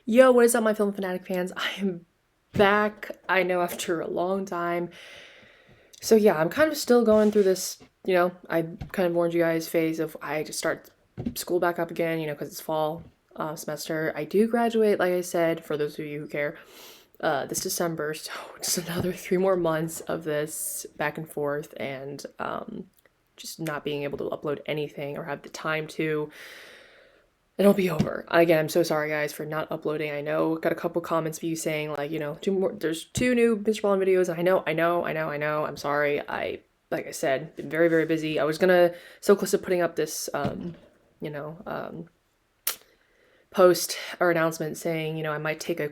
Yo, what is up, my film fanatic fans? I am back. I know after a long time. So yeah, I'm kind of still going through this. I kind of warned you guys phase of I just start school back up again. Because it's fall semester. I do graduate, like I said, for those of you who care, this December. So just another 3 more months of this back and forth, and just not being able to upload anything or have the time to. It'll be over. Again, I'm so sorry guys for not uploading. I know got a couple comments of you saying like, there's 2 new MrBallen videos. I know. I'm sorry. Like I said, been very, very busy. I was gonna so close to putting up this you know, um post or announcement saying, I might take a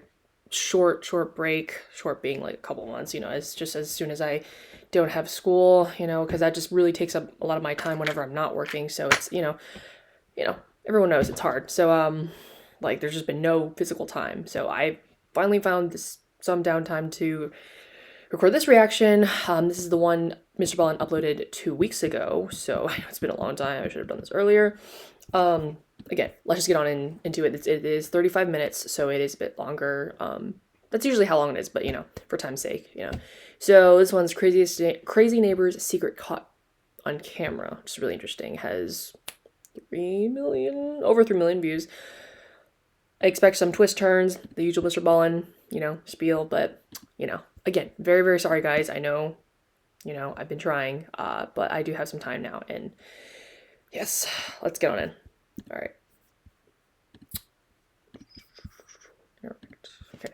short break, short being like a couple months, as soon as I don't have school, because that just really takes up a lot of my time whenever I'm not working. So it's, you know, everyone knows it's hard. So, like, there's just been no physical time. So I finally found some downtime to record this reaction. This is the one MrBallen uploaded 2 weeks ago. So I know it's been a long time. I should have done this earlier. Again, let's just get on into it. It is 35 minutes, so it is a bit longer. That's usually how long it is, but for time's sake, So this one's Crazy Neighbor's Secret Caught on Camera, which is really interesting. Has over 3 million views. I expect some twist turns, the usual MrBallen, spiel, but, again, very, very sorry, guys. I know, I've been trying, but I do have some time now, and yes, let's get on in. All right. Okay.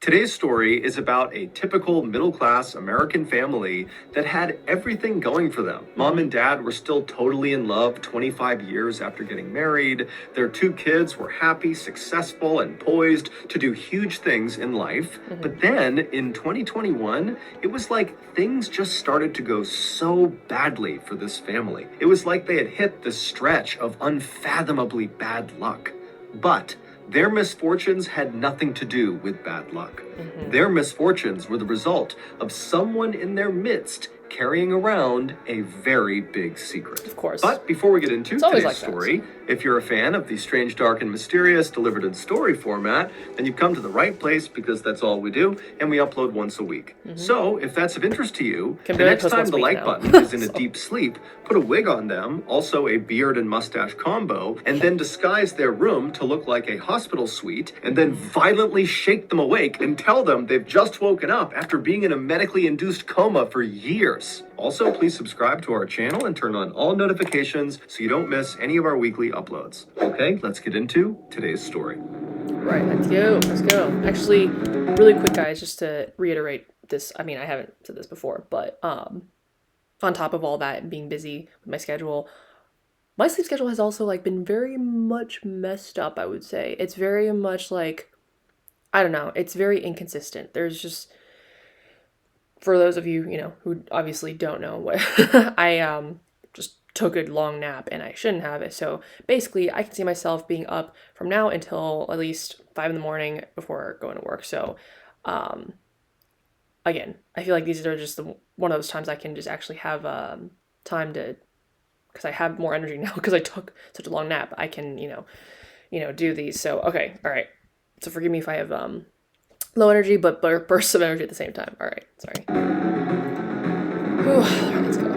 Today's story is about a typical middle-class American family that had everything going for them. Mom and dad were still totally in love 25 years after getting married. Their 2 kids were happy, successful, and poised to do huge things in life. But then, in 2021, it was like things just started to go so badly for this family. It was like they had hit the stretch of unfathomably bad luck. But their misfortunes had nothing to do with bad luck. Their misfortunes were the result of someone in their midst carrying around a very big secret. Of course. But before we get into today's like story, if you're a fan of the strange, dark, and mysterious delivered in story format, then you've come to the right place because that's all we do, and we upload once a week. So if that's of interest to you, the next time the like button is in a deep sleep, put a wig on them, also a beard and mustache combo, and then disguise their room to look like a hospital suite, and then violently shake them awake and tell them they've just woken up after being in a medically induced coma for years. Also, please subscribe to our channel and turn on all notifications so you don't miss any of our weekly uploads. Okay, let's get into today's story. Right, let's go. Actually, really quick, guys, just to reiterate this. I mean, I haven't said this before, but on top of all that and being busy with my schedule, my sleep schedule has also like been very much messed up, I would say. It's very much like, I don't know, it's very inconsistent. There's just, for those of you, who obviously don't know what I just took a long nap and I shouldn't have it. So basically I can see myself being up from now until at least 5 in the morning before going to work. So again, I feel like these are just one of those times I can just actually have time to, because I have more energy now because I took such a long nap. I can, do these. So, okay. All right. So forgive me if I have low energy, but bursts of energy at the same time. All right, sorry. Whew, all right, let's go.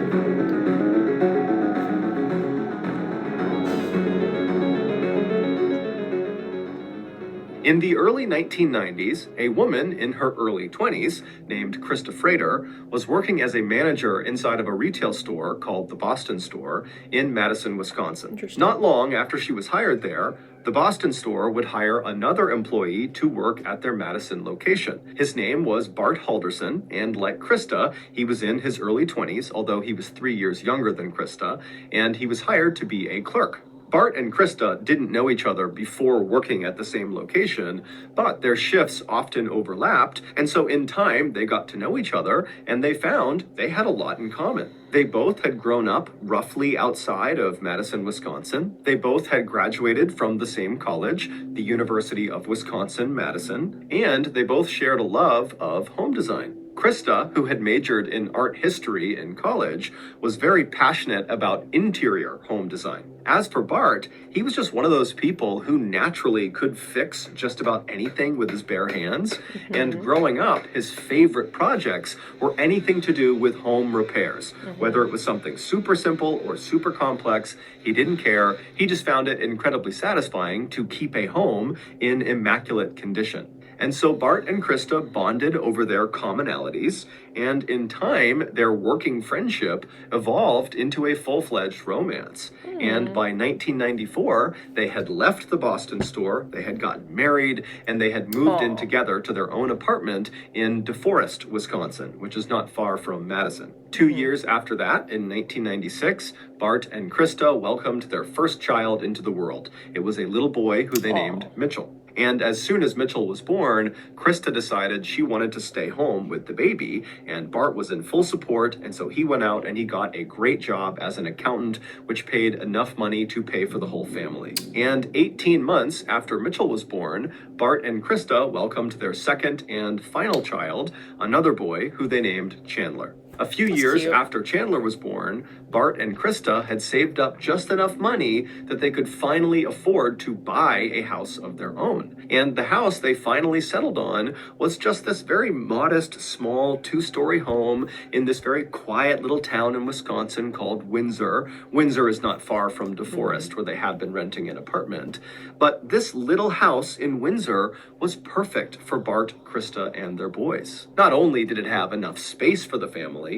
In the early 1990s, a woman in her early 20s named Krista Frater was working as a manager inside of a retail store called the Boston Store in Madison, Wisconsin. Not long after she was hired there, the Boston Store would hire another employee to work at their Madison location. His name was Bart Halderson, and like Krista, he was in his early 20s, although he was 3 years younger than Krista, and he was hired to be a clerk. Bart and Krista didn't know each other before working at the same location, but their shifts often overlapped, and so in time they got to know each other, and they found they had a lot in common. They both had grown up roughly outside of Madison, Wisconsin. They both had graduated from the same college, the University of Wisconsin-Madison, and they both shared a love of home design. Krista, who had majored in art history in college, was very passionate about interior home design. As for Bart, he was just one of those people who naturally could fix just about anything with his bare hands. And growing up, his favorite projects were anything to do with home repairs. Whether it was something super simple or super complex, he didn't care. He just found it incredibly satisfying to keep a home in immaculate condition. And so Bart and Krista bonded over their commonalities, and in time, their working friendship evolved into a full-fledged romance. And by 1994, they had left the Boston store, they had gotten married, and they had moved in together to their own apartment in DeForest, Wisconsin, which is not far from Madison. 2 years after that, in 1996, Bart and Krista welcomed their first child into the world. It was a little boy who they named Mitchell. And as soon as Mitchell was born, Krista decided she wanted to stay home with the baby, and Bart was in full support, and so he went out and he got a great job as an accountant, which paid enough money to pay for the whole family. And 18 months after Mitchell was born, Bart and Krista welcomed their second and final child, another boy who they named Chandler. A few years after Chandler was born, Bart and Krista had saved up just enough money that they could finally afford to buy a house of their own. And the house they finally settled on was just this very modest, small, two-story home in this very quiet little town in Wisconsin called Windsor. Windsor is not far from DeForest, where they had been renting an apartment. But this little house in Windsor was perfect for Bart, Krista, and their boys. Not only did it have enough space for the family,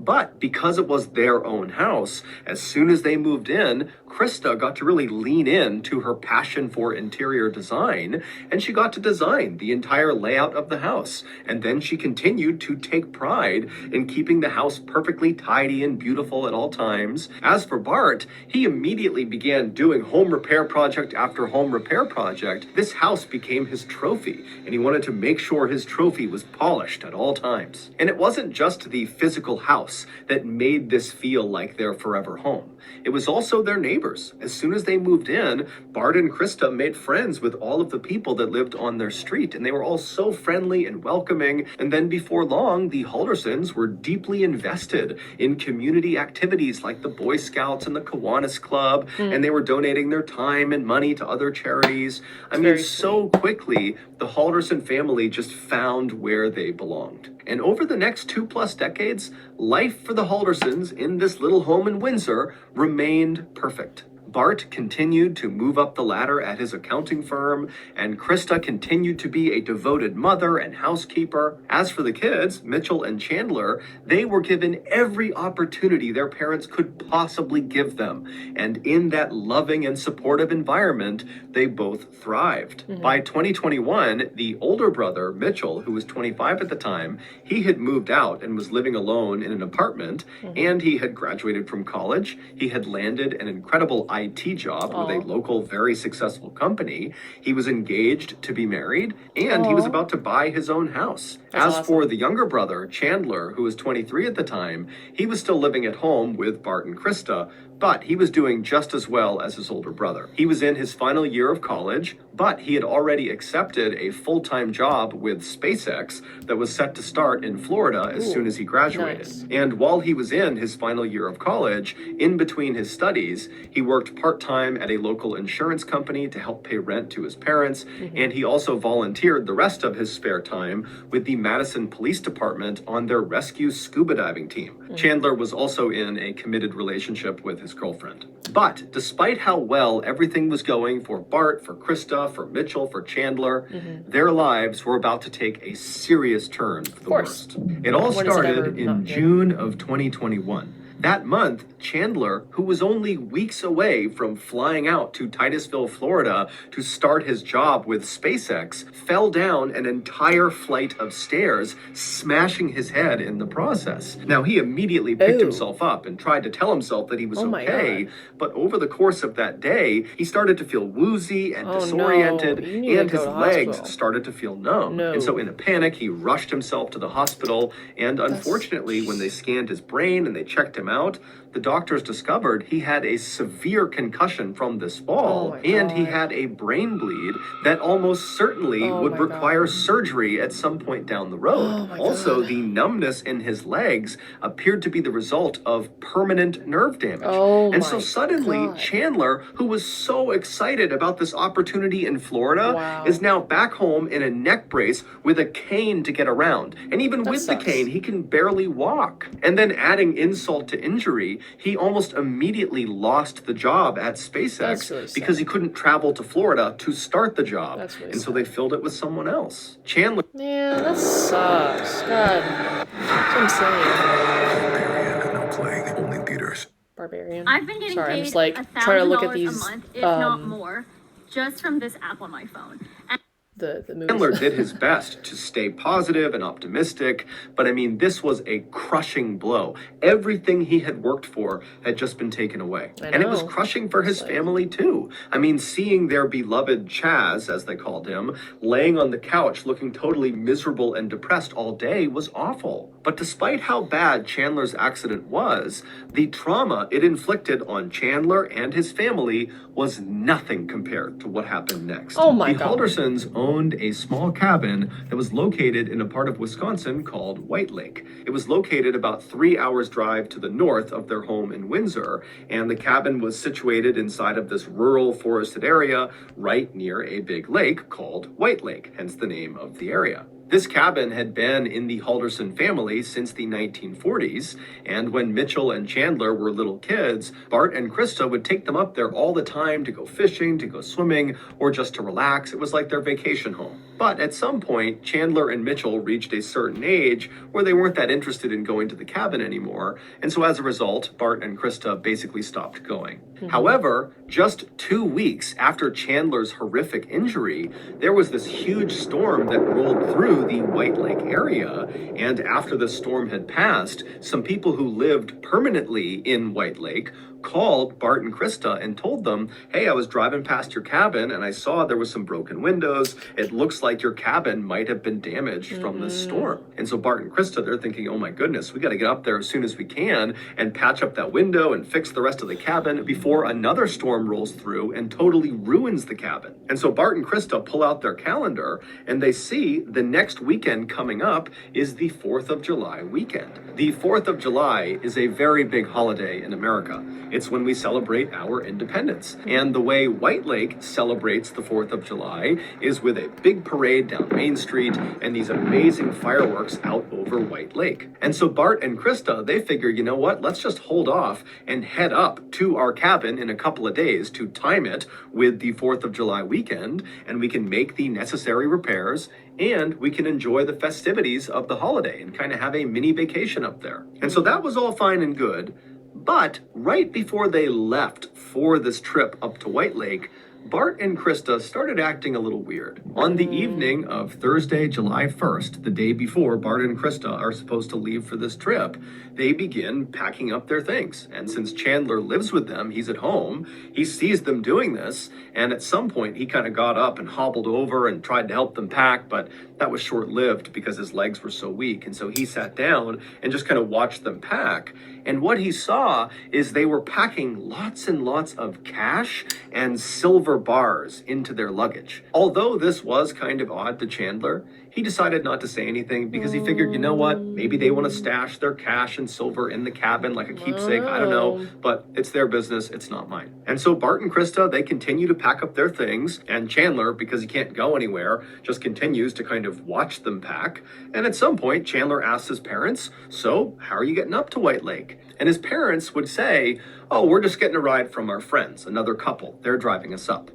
but because it was their own house, as soon as they moved in, Krista got to really lean in to her passion for interior design, and she got to design the entire layout of the house. And then she continued to take pride in keeping the house perfectly tidy and beautiful at all times. As for Bart, he immediately began doing home repair project after home repair project. This house became his trophy, and he wanted to make sure his trophy was polished at all times. And it wasn't just the physical house that made this feel like their forever home. It was also their neighbors. As soon as they moved in, Bart and Krista made friends with all of the people that lived on their street, and they were all so friendly and welcoming. And then before long, the Haldersons were deeply invested in community activities like the Boy Scouts and the Kiwanis Club, and they were donating their time and money to other charities. I mean, so quickly, the Halderson family just found where they belonged. And over the next 2+ decades, life for the Haldersons in this little home in Windsor remained perfect. Bart continued to move up the ladder at his accounting firm, and Krista continued to be a devoted mother and housekeeper. As for the kids, Mitchell and Chandler, they were given every opportunity their parents could possibly give them. And in that loving and supportive environment, they both thrived. By 2021, the older brother, Mitchell, who was 25 at the time, he had moved out and was living alone in an apartment, and he had graduated from college. He had landed an incredible IT job with a local, very successful company. He was engaged to be married, and he was about to buy his own house. As for the younger brother, Chandler, who was 23 at the time, he was still living at home with Bart and Krista, but he was doing just as well as his older brother. He was in his final year of college, but he had already accepted a full-time job with SpaceX that was set to start in Florida as soon as he graduated. And while he was in his final year of college, in between his studies, he worked part-time at a local insurance company to help pay rent to his parents, and he also volunteered the rest of his spare time with the Madison Police Department on their rescue scuba diving team. Chandler was also in a committed relationship with his girlfriend. But despite how well everything was going for Bart, for Krista, for Mitchell, for Chandler, their lives were about to take a serious turn for the worst. It all started in June of 2021. That month, Chandler, who was only weeks away from flying out to Titusville, Florida to start his job with SpaceX, fell down an entire flight of stairs, smashing his head in the process. Now, he immediately picked himself up and tried to tell himself that he was okay, but over the course of that day, he started to feel woozy and disoriented, and his legs started to feel numb. And so in a panic, he rushed himself to the hospital, and unfortunately, when they scanned his brain and they checked him out, the doctors discovered he had a severe concussion from this fall, my and he God. had a brain bleed that almost certainly Oh would my require God. surgery at some point down the road. Oh my Also, God. the numbness in his legs appeared to be the result of permanent nerve damage. Oh And so my suddenly, God. Chandler, who was so excited about this opportunity in Florida, Wow. is now back home in a neck brace with a cane to get around. And even That with the sucks. cane, he can barely walk. And then adding insult to injury, he almost immediately lost the job at That's SpaceX really sad. because he couldn't travel to Florida to start the job. That's really And so sad. they filled it with someone else. Chandler. Man, that sucks. God. That's what I'm saying. Barbarian, now playing only in theaters. Barbarian. I've been getting Sorry, I'm paid just like trying to look at $1,000 these a month, if not more, just from this app on my phone. And the Chandler movies. did his best to stay positive and optimistic, but I mean, this was a crushing blow. Everything he had worked for had just been taken away. I And it was know. crushing for his It's like- family too. I mean, seeing their beloved Chaz, as they called him, laying on the couch looking totally miserable and depressed all day was awful. But despite how bad Chandler's accident was, the trauma it inflicted on Chandler and his family was nothing compared to what happened next. Oh my The God. Haldersons owned a small cabin that was located in a part of Wisconsin called White Lake. It was located about 3 hours drive to the north of their home in Windsor, and the cabin was situated inside of this rural forested area right near a big lake called White Lake, hence the name of the area. This cabin had been in the Halderson family since the 1940s, and when Mitchell and Chandler were little kids, Bart and Krista would take them up there all the time to go fishing, to go swimming, or just to relax. It was like their vacation home. But at some point, Chandler and Mitchell reached a certain age where they weren't that interested in going to the cabin anymore, and so as a result, Bart and Krista basically stopped going. However, just 2 weeks after Chandler's horrific injury, there was this huge storm that rolled through the White Lake area, and after the storm had passed, some people who lived permanently in White Lake called Bart and Krista and told them, hey, I was driving past your cabin and I saw there was some broken windows. It looks like your cabin might have been damaged from this storm. And so Bart and Krista, they're thinking, oh my goodness, we got to get up there as soon as we can and patch up that window and fix the rest of the cabin before another storm rolls through and totally ruins the cabin. And so Bart and Krista pull out their calendar and they see the next weekend coming up is the 4th of July weekend. The 4th of July is a very big holiday in America. It's when we celebrate our independence. And the way White Lake celebrates the 4th of July is with a big parade down Main Street and these amazing fireworks out over White Lake. And so Bart and Krista, they figure, you know what, let's just hold off and head up to our cabin in a couple of days to time it with the 4th of July weekend, and we can make the necessary repairs and we can enjoy the festivities of the holiday and kind of have a mini vacation up there. And so that was all fine and good. But right before they left for this trip up to White Lake, Bart and Krista started acting a little weird. On the evening of Thursday, July 1st, the day before Bart and Krista are supposed to leave for this trip, they begin packing up their things. And since Chandler lives with them, he's at home, he sees them doing this, and at some point he kind of got up and hobbled over and tried to help them pack, but that was short-lived because his legs were so weak. And so he sat down and just kind of watched them pack. And what he saw is they were packing lots and lots of cash and silver bars into their luggage. Although this was kind of odd to Chandler, he decided not to say anything because he figured, you know what, maybe they want to stash their cash and silver in the cabin like a keepsake, I don't know, but it's their business, it's not mine. And so Bart and Krista, they continue to pack up their things, and Chandler, because he can't go anywhere, just continues to kind of watch them pack. And at some point, Chandler asks his parents, so how are you getting up to White Lake? And his parents would say, oh, we're just getting a ride from our friends, another couple, they're driving us up.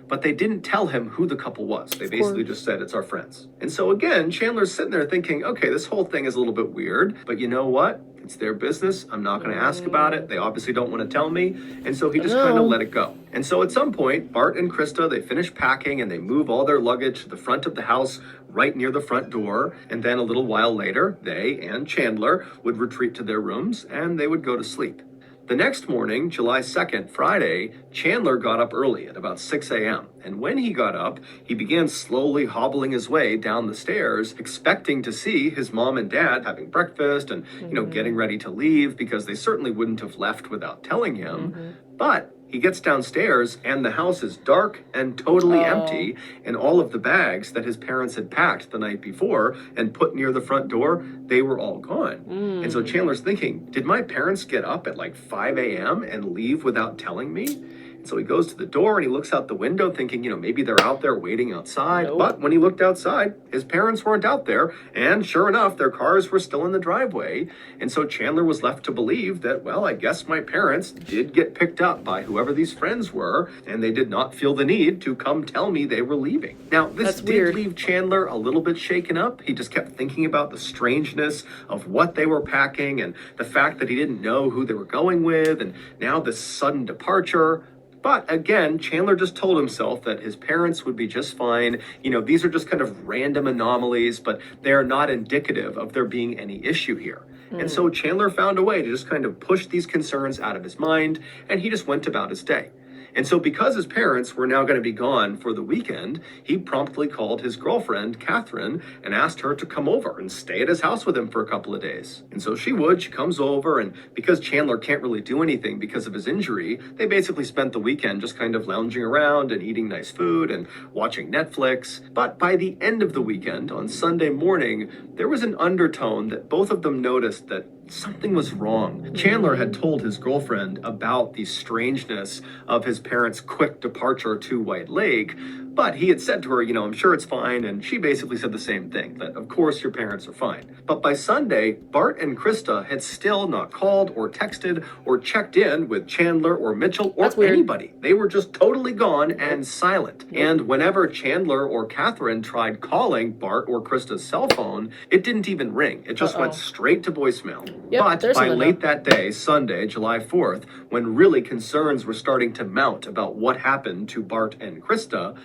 But they didn't tell him who the couple was. They basically just said, it's our friends. And so again, Chandler's sitting there thinking, okay, this whole thing is a little bit weird, but you know what? It's their business. I'm not going to ask about it. They obviously don't want to tell me. And so he just kind of let it go. And so at some point, Bart and Krista, they finish packing and they move all their luggage to the front of the house right near the front door. And then a little while later, they and Chandler would retreat to their rooms and they would go to sleep. The next morning, July 2nd, Friday, Chandler got up early at about 6 a.m. And when he got up, he began slowly hobbling his way down the stairs, expecting to see his mom and dad having breakfast and, getting ready to leave because they certainly wouldn't have left without telling him. But he gets downstairs and the house is dark and totally empty, and all of the bags that his parents had packed the night before and put near the front door, they were all gone. And so Chandler's thinking, did my parents get up at like 5 a.m. and leave without telling me? So he goes to the door and he looks out the window thinking, maybe they're out there waiting outside. Nope. But when he looked outside, his parents weren't out there. And sure enough, their cars were still in the driveway. And so Chandler was left to believe that, well, I guess my parents did get picked up by whoever these friends were, and they did not feel the need to come tell me they were leaving. Now, this did leave Chandler a little bit shaken up. He just kept thinking about the strangeness of what they were packing and the fact that he didn't know who they were going with, and now this sudden departure. But again, Chandler just told himself that his parents would be just fine. These are just kind of random anomalies, but they're not indicative of there being any issue here. And so Chandler found a way to just kind of push these concerns out of his mind, and he just went about his day. And so because his parents were now going to be gone for the weekend, he promptly called his girlfriend, Catherine, and asked her to come over and stay at his house with him for a couple of days. And so she comes over, and because Chandler can't really do anything because of his injury, they basically spent the weekend just kind of lounging around and eating nice food and watching Netflix. But by the end of the weekend, on Sunday morning, there was an undertone that both of them noticed that something was wrong. Chandler had told his girlfriend about the strangeness of his parents' quick departure to White Lake, but he had said to her, I'm sure it's fine, and she basically said the same thing, that of course your parents are fine. But by Sunday, Bart and Krista had still not called or texted or checked in with Chandler or Mitchell or anybody. They were just totally gone and silent. And whenever Chandler or Catherine tried calling Bart or Krista's cell phone, it didn't even ring. It just went straight to voicemail. But by late that day, Sunday, July 4th, when really concerns were starting to mount about what happened to Bart and Krista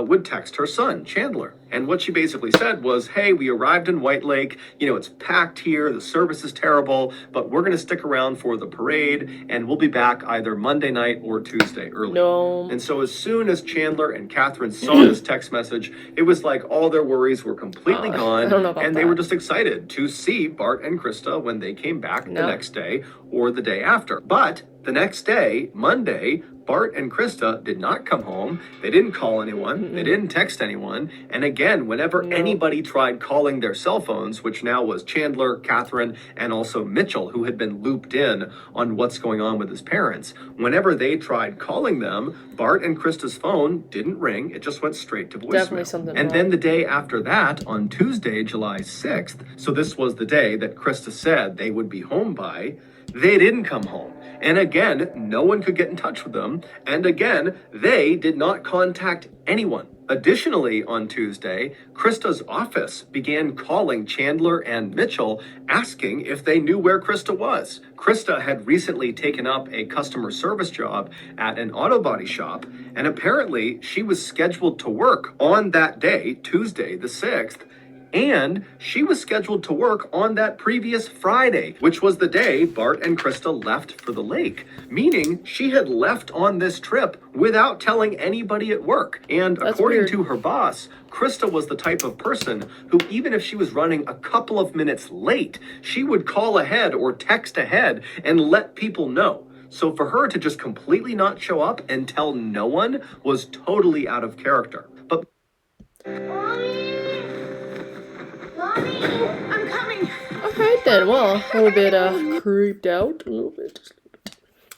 would text her son, Chandler. And what she basically said was, hey, we arrived in White Lake. It's packed here. The service is terrible, but we're going to stick around for the parade, and we'll be back either Monday night or Tuesday early. No. And so as soon as Chandler and Catherine saw this text message, it was like all their worries were completely gone. I don't know about and they were just excited to see Bart and Krista when they came back the next day or the day after. But the next day, Monday, Bart and Krista did not come home. They didn't call anyone. They didn't text anyone. And again, whenever anybody tried calling their cell phones, which now was Chandler, Catherine, and also Mitchell, who had been looped in on what's going on with his parents, whenever they tried calling them, Bart and Krista's phone didn't ring. It just went straight to voicemail. Definitely something and wrong. then the day after that, on Tuesday, July 6th, so this was the day that Krista said they would be home by, they didn't come home. And again, no one could get in touch with them. And again, they did not contact anyone. Additionally, on Tuesday, Krista's office began calling Chandler and Mitchell, asking if they knew where Krista was. Krista had recently taken up a customer service job at an auto body shop, and apparently she was scheduled to work on that day, Tuesday the 6th, and she was scheduled to work on that previous Friday, which was the day Bart and Krista left for the lake, meaning she had left on this trip without telling anybody at work. And according to her boss, Krista was the type of person who, even if she was running a couple of minutes late, she would call ahead or text ahead and let people know. So for her to just completely not show up and tell no one was totally out of character. But Mommy, I'm coming. Alright then, well, a little bit creeped out, a little bit.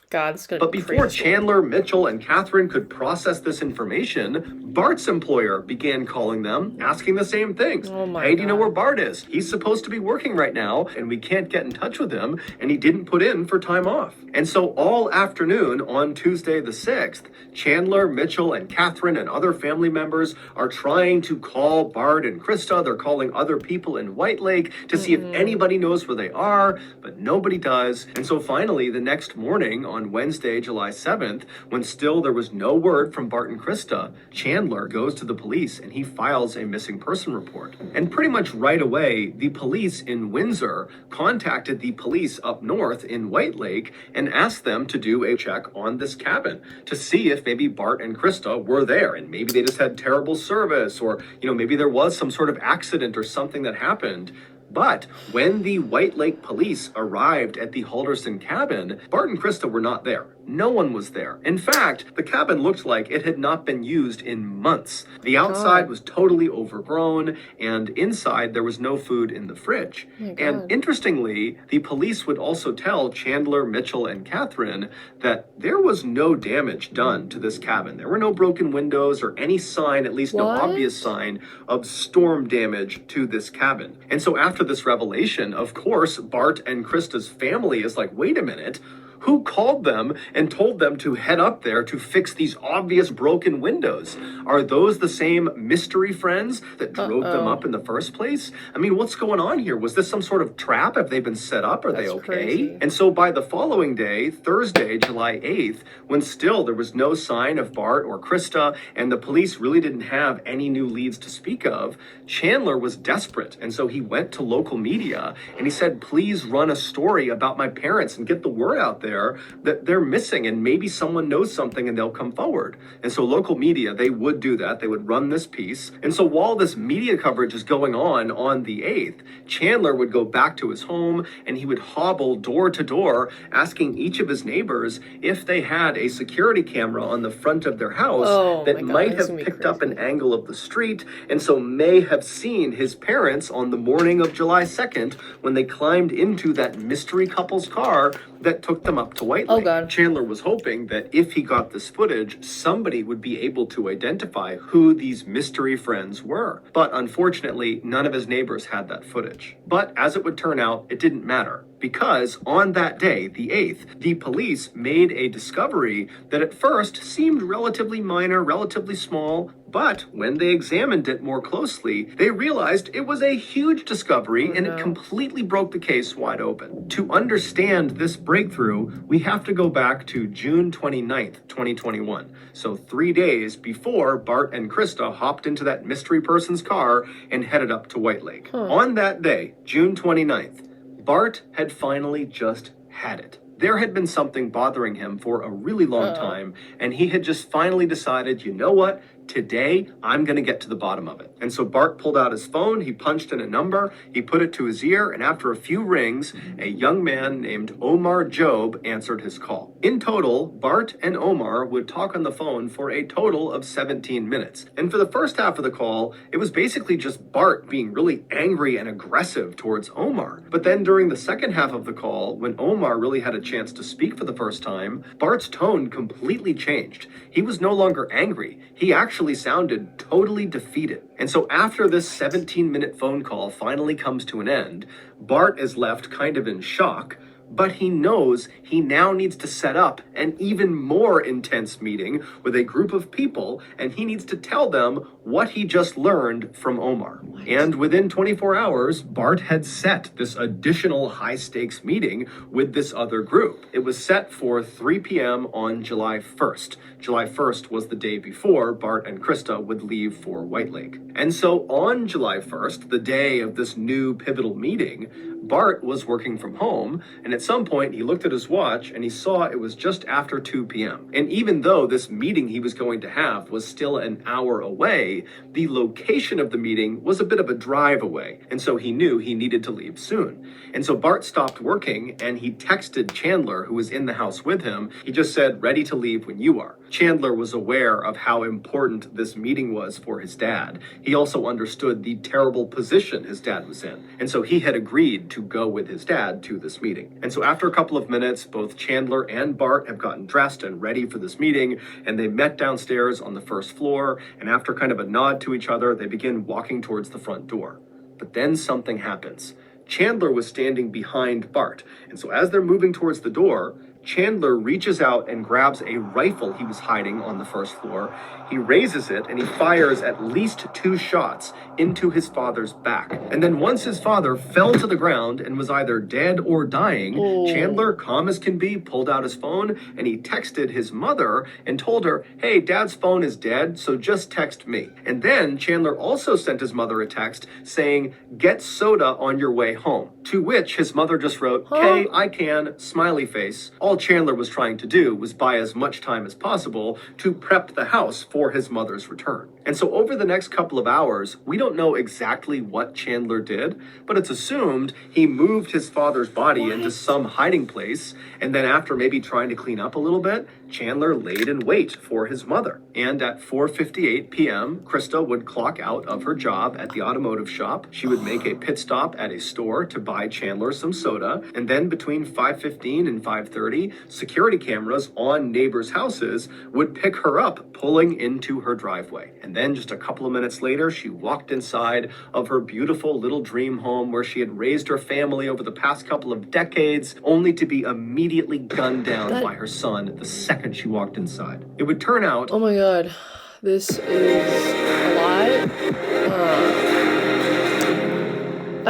God, it's gonna But be before crazy. Chandler, Mitchell, and Catherine could process this information, Bart's employer began calling them, asking the same things. Oh my Hey, do you know God. where Bart is? He's supposed to be working right now, and we can't get in touch with him, and he didn't put in for time off. And so all afternoon on Tuesday the 6th, Chandler, Mitchell, and Catherine and other family members are trying to call Bart and Krista. They're calling other people in White Lake to see if anybody knows where they are, but nobody does. And so finally, the next morning on Wednesday, July 7th, when still there was no word from Bart and Krista, Chandler Chandler goes to the police and he files a missing person report. And pretty much right away, the police in Windsor contacted the police up north in White Lake and asked them to do a check on this cabin to see if maybe Bart and Krista were there, and maybe they just had terrible service, or maybe there was some sort of accident or something that happened. But when the White Lake police arrived at the Halderson cabin, Bart and Krista were not there. No one was there. In fact, the cabin looked like it had not been used in months. The outside was totally overgrown, and inside there was no food in the fridge. And interestingly, the police would also tell Chandler, Mitchell, and Catherine that there was no damage done to this cabin. There were no broken windows or any sign, at least no obvious sign, of storm damage to this cabin. And so after this revelation, of course, Bart and Krista's family is like, wait a minute, who called them and told them to head up there to fix these obvious broken windows? Are those the same mystery friends that drove them up in the first place? I mean, what's going on here? Was this some sort of trap? Have they been set up? Are they okay? Crazy. And so by the following day, Thursday, July 8th, when still there was no sign of Bart or Krista, and the police really didn't have any new leads to speak of, Chandler was desperate. And so he went to local media and he said, please run a story about my parents and get the word out there that they're missing, and maybe someone knows something and they'll come forward. And so local media, they would do that. They would run this piece. And so while this media coverage is going on the 8th, Chandler would go back to his home and he would hobble door to door asking each of his neighbors if they had a security camera on the front of their house that might have picked up an angle of the street, and so may have seen his parents on the morning of July 2nd when they climbed into that mystery couple's car that took them up to White Lake. Chandler was hoping that if he got this footage, somebody would be able to identify who these mystery friends were. But unfortunately, none of his neighbors had that footage. But as it would turn out, it didn't matter, because on that day, the 8th, the police made a discovery that at first seemed relatively minor, relatively small, but when they examined it more closely, they realized it was a huge discovery and it completely broke the case wide open. To understand this breakthrough, we have to go back to June 29th, 2021. So 3 days before Bart and Krista hopped into that mystery person's car and headed up to White Lake. On that day, June 29th, Bart had finally just had it. There had been something bothering him for a really long time, and he had just finally decided, you know what? Today, I'm going to get to the bottom of it. And so Bart pulled out his phone, he punched in a number, he put it to his ear, and after a few rings, a young man named Omar Job answered his call. In total, Bart and Omar would talk on the phone for a total of 17 minutes. And for the first half of the call, it was basically just Bart being really angry and aggressive towards Omar. But then during the second half of the call, when Omar really had a chance to speak for the first time, Bart's tone completely changed. He was no longer angry. He actually sounded totally defeated. And so after this 17-minute phone call finally comes to an end, Bart is left kind of in shock, but he knows he now needs to set up an even more intense meeting with a group of people, and he needs to tell them what he just learned from Omar. And within 24 hours, Bart had set this additional high-stakes meeting with this other group. It was set for 3 p.m. on July 1st. July 1st was the day before Bart and Krista would leave for White Lake. And so on July 1st, the day of this new pivotal meeting, Bart was working from home, and at some point he looked at his watch and he saw it was just after 2 p.m. And even though this meeting he was going to have was still an hour away, the location of the meeting was a bit of a drive away, and so he knew he needed to leave soon. And so Bart stopped working and he texted Chandler, who was in the house with him. He just said, "Ready to leave when you are." Chandler was aware of how important this meeting was for his dad. He also understood the terrible position his dad was in, and so he had agreed to go with his dad to this meeting. And so after a couple of minutes, both Chandler and Bart have gotten dressed and ready for this meeting, and they met downstairs on the first floor, and after kind of a nod to each other, they begin walking towards the front door. But then something happens. Chandler was standing behind Bart, and so as they're moving towards the door, Chandler reaches out and grabs a rifle he was hiding on the first floor. He raises it and he fires at least 2 shots into his father's back. And then once his father fell to the ground and was either dead or dying, Chandler, calm as can be, pulled out his phone and he texted his mother and told her, hey, Dad's phone is dead, so just text me. And then Chandler also sent his mother a text saying, get soda on your way home. To which his mother just wrote, okay, I can, smiley face. All Chandler was trying to do was buy as much time as possible to prep the house for his mother's return. And so over the next couple of hours, we don't know exactly what Chandler did, but it's assumed he moved his father's body into some hiding place, and then after maybe trying to clean up a little bit, Chandler laid in wait for his mother. And at 4:58 p.m., Krista would clock out of her job at the automotive shop. She would make a pit stop at a store to buy Chandler some soda, and then between 5:15 and 5:30, security cameras on neighbors' houses would pick her up pulling into her driveway. And then just a couple of minutes later, she walked inside of her beautiful little dream home where she had raised her family over the past couple of decades, only to be immediately gunned down by her son the second she walked inside. It would turn out... Oh my god, this is a lot.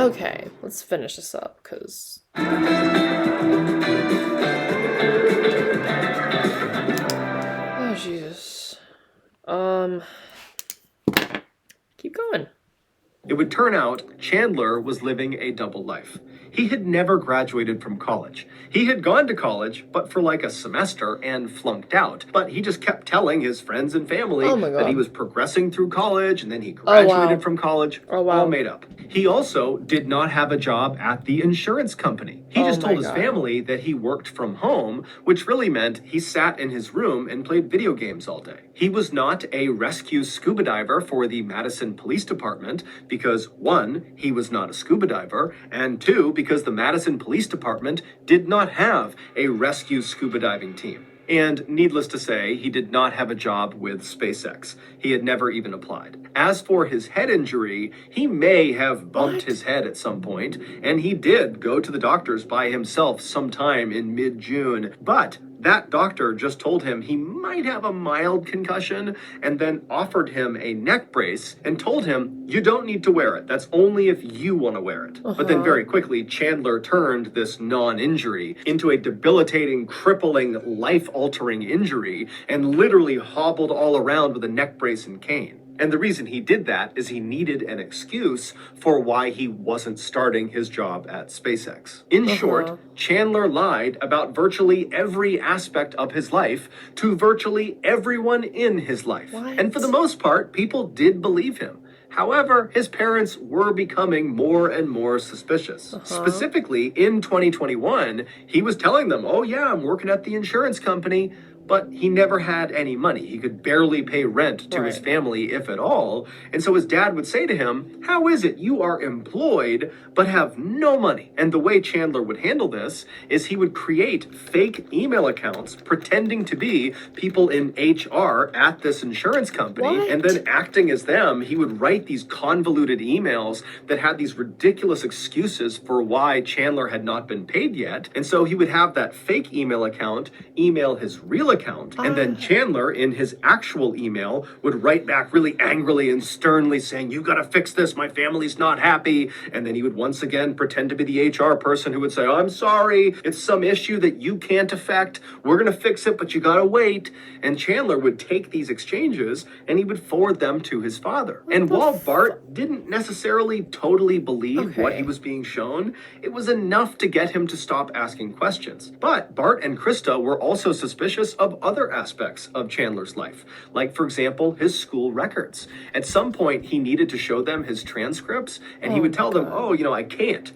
Okay, let's finish this up, because... Oh, Jesus. Keep going. It would turn out Chandler was living a double life. He had never graduated from college. He had gone to college, but for like a semester and flunked out. But he just kept telling his friends and family that he was progressing through college and then he graduated from college. All made up. He also did not have a job at the insurance company. He just told his family that he worked from home, which really meant he sat in his room and played video games all day. He was not a rescue scuba diver for the Madison Police Department because, one, he was not a scuba diver, and two, because the Madison Police Department did not have a rescue scuba diving team. And needless to say, he did not have a job with SpaceX. He had never even applied. As for his head injury, he may have bumped his head at some point, and he did go to the doctors by himself sometime in mid-June, but that doctor just told him he might have a mild concussion and then offered him a neck brace and told him, you don't need to wear it. That's only if you want to wear it. But then very quickly, Chandler turned this non-injury into a debilitating, crippling, life-altering injury and literally hobbled all around with a neck brace and cane. And the reason he did that is he needed an excuse for why he wasn't starting his job at SpaceX. In short, Chandler lied about virtually every aspect of his life to virtually everyone in his life. And for the most part, people did believe him. However, his parents were becoming more and more suspicious. Specifically, in 2021, he was telling them, oh yeah, I'm working at the insurance company. But he never had any money. He could barely pay rent to his family, if at all. And so his dad would say to him, how is it you are employed but have no money? And the way Chandler would handle this is he would create fake email accounts pretending to be people in HR at this insurance company. And then acting as them, he would write these convoluted emails that had these ridiculous excuses for why Chandler had not been paid yet. And so he would have that fake email account email his real account, and then Chandler in his actual email would write back really angrily and sternly saying, you gotta fix this, my family's not happy. And then he would once again pretend to be the HR person who would say, oh, I'm sorry, it's some issue that you can't affect, we're gonna fix it, but you gotta wait. And Chandler would take these exchanges and he would forward them to his father. And while Bart didn't necessarily totally believe what he was being shown, it was enough to get him to stop asking questions. But Bart and Krista were also suspicious of other aspects of Chandler's life, like, for example, his school records. At some point, he needed to show them his transcripts, and he would tell them, oh, you know, I can't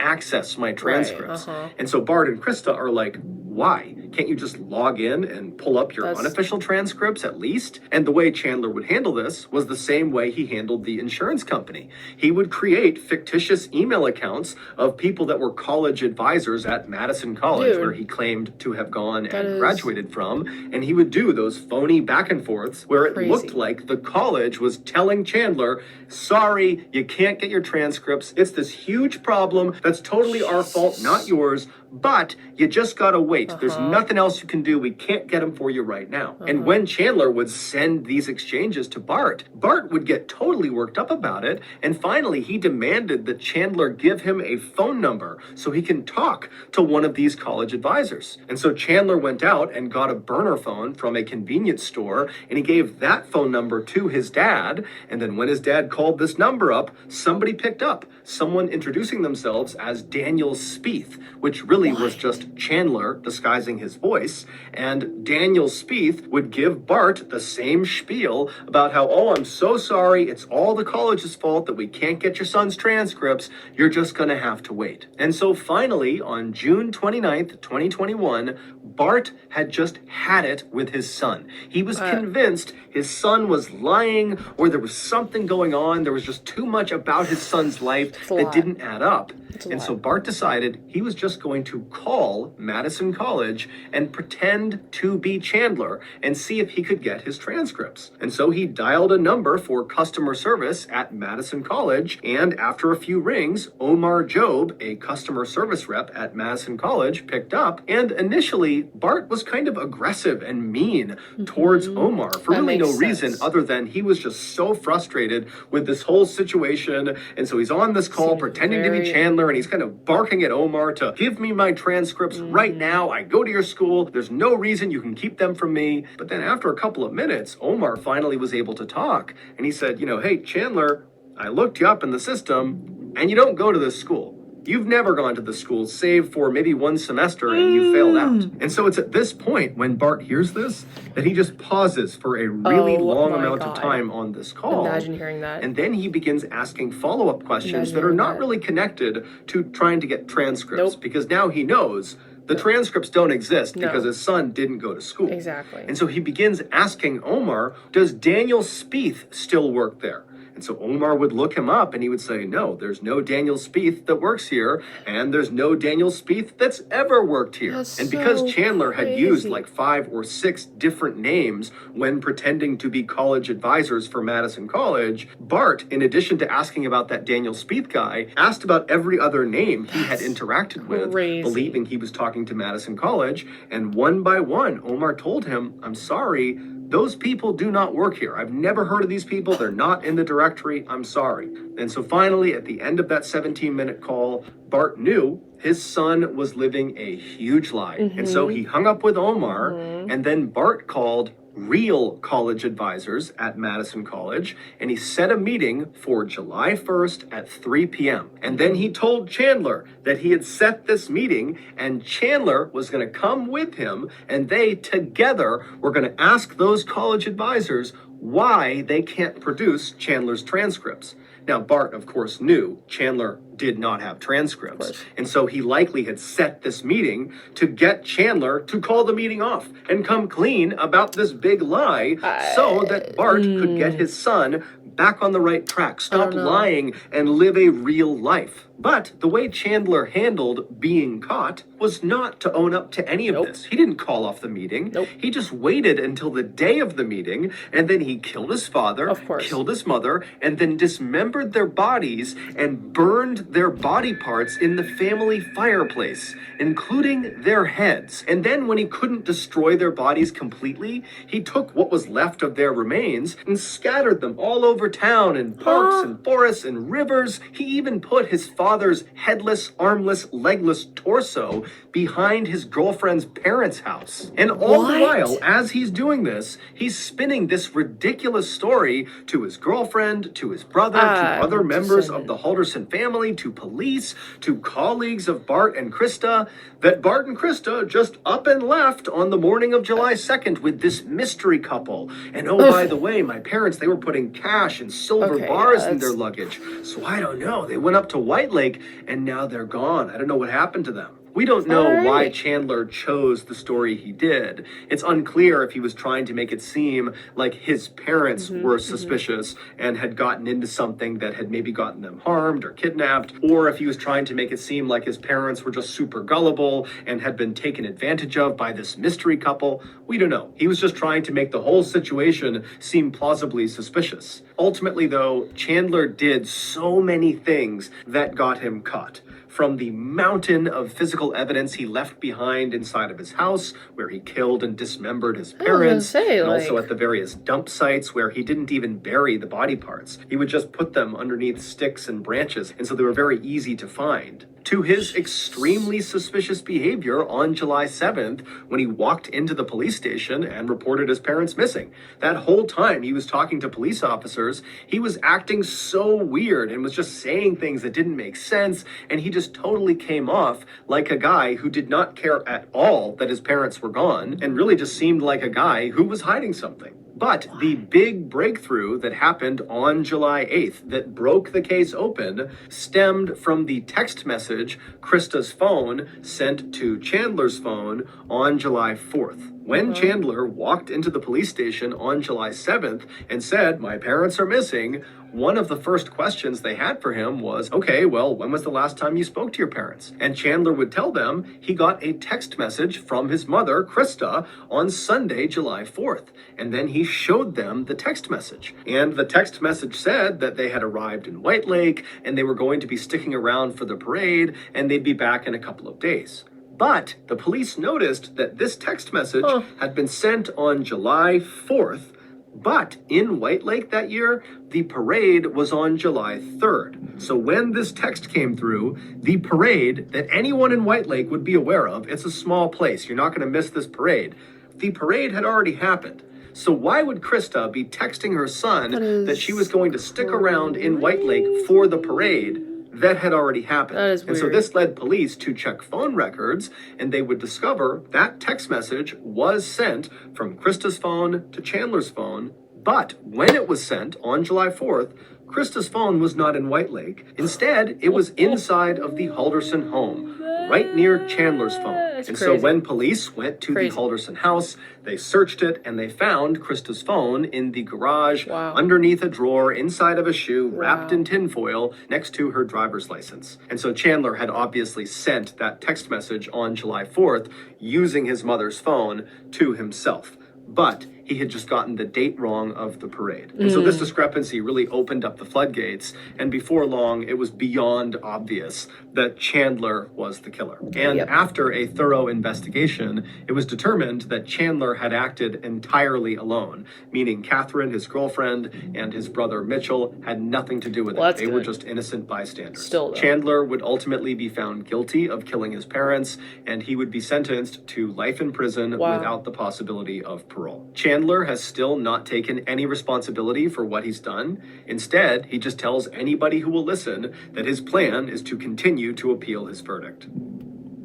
access my transcripts. And so Bart and Krista are like, why? Can't you just log in and pull up your unofficial transcripts at least? And the way Chandler would handle this was the same way he handled the insurance company. He would create fictitious email accounts of people that were college advisors at Madison College, where he claimed to have gone and graduated from, and he would do those phony back and forths where it looked like the college was telling Chandler, sorry, you can't get your transcripts. It's this huge problem that's totally our fault, not yours, but you just gotta wait. There's nothing nothing else you can do. We can't get him for you right now. And when Chandler would send these exchanges to Bart, Bart would get totally worked up about it. And finally, he demanded that Chandler give him a phone number so he can talk to one of these college advisors. And so Chandler went out and got a burner phone from a convenience store, and he gave that phone number to his dad. And then when his dad called this number up, somebody picked up, someone introducing themselves as Daniel Spieth, which really was just Chandler disguising his voice. And Daniel Spieth would give Bart the same spiel about how, oh, I'm so sorry, it's all the college's fault that we can't get your son's transcripts, you're just gonna have to wait. And so finally, on June 29th, 2021, Bart had just had it with his son. He was convinced his son was lying, or there was something going on. There was just too much about his son's life that didn't add up. And so Bart decided he was just going to call Madison College and pretend to be Chandler and see if he could get his transcripts. And so he dialed a number for customer service at Madison College, and after a few rings, Omar Job, a customer service rep at Madison College, picked up. And initially, Bart was kind of aggressive and mean towards Omar for really no reason other than he was just so frustrated with this whole situation. And so he's on this call pretending to be Chandler, and he's kind of barking at Omar to give me my transcripts right now. I go to your school. There's no reason you can keep them from me. But then after a couple of minutes, Omar finally was able to talk. And he said, hey, Chandler, I looked you up in the system, and you don't go to this school. You've never gone to the school, save for maybe one semester, and you failed out. And so it's at this point, when Bart hears this, that he just pauses for a really long amount of time on this call. Imagine hearing that. And then he begins asking follow-up questions that are not really connected to trying to get transcripts, because now he knows the transcripts don't exist because his son didn't go to school. Exactly. And so he begins asking Omar, does Daniel Spieth still work there? And so Omar would look him up and he would say, no, there's no Daniel Spieth that works here, and there's no Daniel Spieth that's ever worked here. And because Chandler had used like 5 or 6 different names when pretending to be college advisors for Madison College, Bart, in addition to asking about that Daniel Spieth guy, asked about every other name he had interacted with, believing he was talking to Madison College. And one by one, Omar told him, I'm sorry, those people do not work here. I've never heard of these people. They're not in the directory. I'm sorry. And so finally, at the end of that 17-minute call, Bart knew his son was living a huge lie. And so he hung up with Omar, and then Bart called real college advisors at Madison College, and he set a meeting for July 1st at 3 p.m. And then he told Chandler that he had set this meeting, and Chandler was going to come with him, and they together were going to ask those college advisors why they can't produce Chandler's transcripts. Now, Bart, of course, knew Chandler did not have transcripts. And so he likely had set this meeting to get Chandler to call the meeting off and come clean about this big lie so that Bart could get his son back on the right track, stop lying, and live a real life. But the way Chandler handled being caught was not to own up to any of this. He didn't call off the meeting. He just waited until the day of the meeting, and then he killed his father, killed his mother, and then dismembered their bodies and burned their body parts in the family fireplace, including their heads. And then when he couldn't destroy their bodies completely, he took what was left of their remains and scattered them all over town in parks and forests and rivers. He even put his father's headless, armless, legless torso behind his girlfriend's parents' house. And all the while, as he's doing this, he's spinning this ridiculous story to his girlfriend, to his brother, to other members of the Halderson family, to police, to colleagues of Bart and Krista, that Bart and Krista just up and left on the morning of July 2nd with this mystery couple. And oh, by the way, my parents, they were putting cash and silver bars in their luggage. So I don't know. They went up to White Lake and now they're gone. I don't know what happened to them. We don't know why Chandler chose the story he did. It's unclear if he was trying to make it seem like his parents were suspicious and had gotten into something that had maybe gotten them harmed or kidnapped, or if he was trying to make it seem like his parents were just super gullible and had been taken advantage of by this mystery couple. We don't know. He was just trying to make the whole situation seem plausibly suspicious. Ultimately, though, Chandler did so many things that got him caught. from the mountain of physical evidence he left behind inside of his house, where he killed and dismembered his I was gonna parents, say, and also like- at the various dump sites where he didn't even bury the body parts. He would just put them underneath sticks and branches, and so they were very easy to find. To his extremely suspicious behavior on July 7th when he walked into the police station and reported his parents missing. That whole time he was talking to police officers, he was acting so weird and was just saying things that didn't make sense, and he just totally came off like a guy who did not care at all that his parents were gone and really just seemed like a guy who was hiding something. But the big breakthrough that happened on July 8th that broke the case open stemmed from the text message Krista's phone sent to Chandler's phone on July 4th. When Chandler walked into the police station on July 7th and said, "My parents are missing," one of the first questions they had for him was, "Okay, well, when was the last time you spoke to your parents?" And Chandler would tell them he got a text message from his mother, Krista, on Sunday, July 4th. And then he showed them the text message. And the text message said that they had arrived in White Lake and they were going to be sticking around for the parade and they'd be back in a couple of days. But the police noticed that this text message had been sent on July 4th, but in White Lake that year, the parade was on July 3rd. So when this text came through, the parade that anyone in White Lake would be aware of, it's a small place, you're not going to miss this parade. The parade had already happened. So why would Krista be texting her son that she was going to stick around in White Lake for the parade that had already happened? That is And so weird. this led police to check phone records, and they would discover that text message was sent from Krista's phone to Chandler's phone. But when it was sent on July 4th, Krista's phone was not in White Lake. Instead, it was inside of the Halderson home, right near Chandler's phone. That's And crazy. so when police went to the Halderson house, they searched it and they found Krista's phone in the garage, underneath a drawer, inside of a shoe, wrapped in tinfoil, next to her driver's license. And so Chandler had obviously sent that text message on July 4th using his mother's phone to himself. But he had just gotten the date wrong of the parade. And so this discrepancy really opened up the floodgates, and before long, it was beyond obvious that Chandler was the killer. And after a thorough investigation, it was determined that Chandler had acted entirely alone, meaning Catherine, his girlfriend, and his brother Mitchell had nothing to do with it. They were just innocent bystanders. Still, though. Chandler would ultimately be found guilty of killing his parents, and he would be sentenced to life in prison without the possibility of parole. Chandler has still not taken any responsibility for what he's done. Instead, he just tells anybody who will listen that his plan is to continue to appeal his verdict.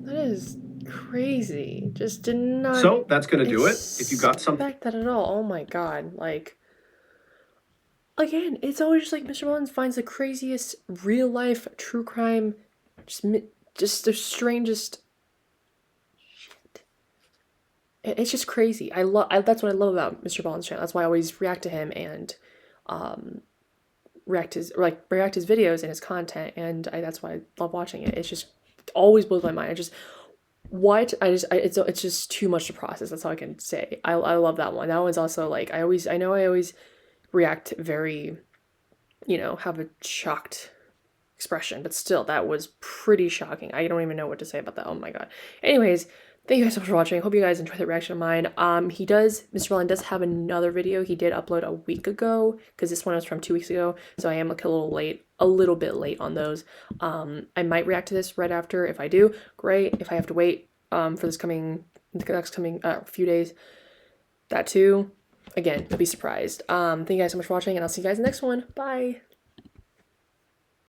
That is crazy. Just did not. So that's going to do it. If you got something. Expect that at all. Oh my god. Like, again, it's always just like MrBallen finds the craziest real life true crime, just the strangest shit. It's just crazy. That's what I love about MrBallen's channel. That's why I always react to him and react his videos and his content, and that's why I love watching it. It's just always blows my mind. It's just too much to process. That's all I can say. I love that one. That one's also like I always react very, have a shocked expression, but still that was pretty shocking. I don't even know what to say about that. Oh my god. Anyways, thank you guys so much for watching. I hope you guys enjoyed the reaction of mine. MrBallen does have another video he did upload a week ago, because this one was from 2 weeks ago, so I am like a little bit late on those. I might react to this right after. If I do, great. If I have to wait for the next coming few days, that too, again, you'll be surprised. Thank you guys so much for watching, and I'll see you guys in the next one. Bye.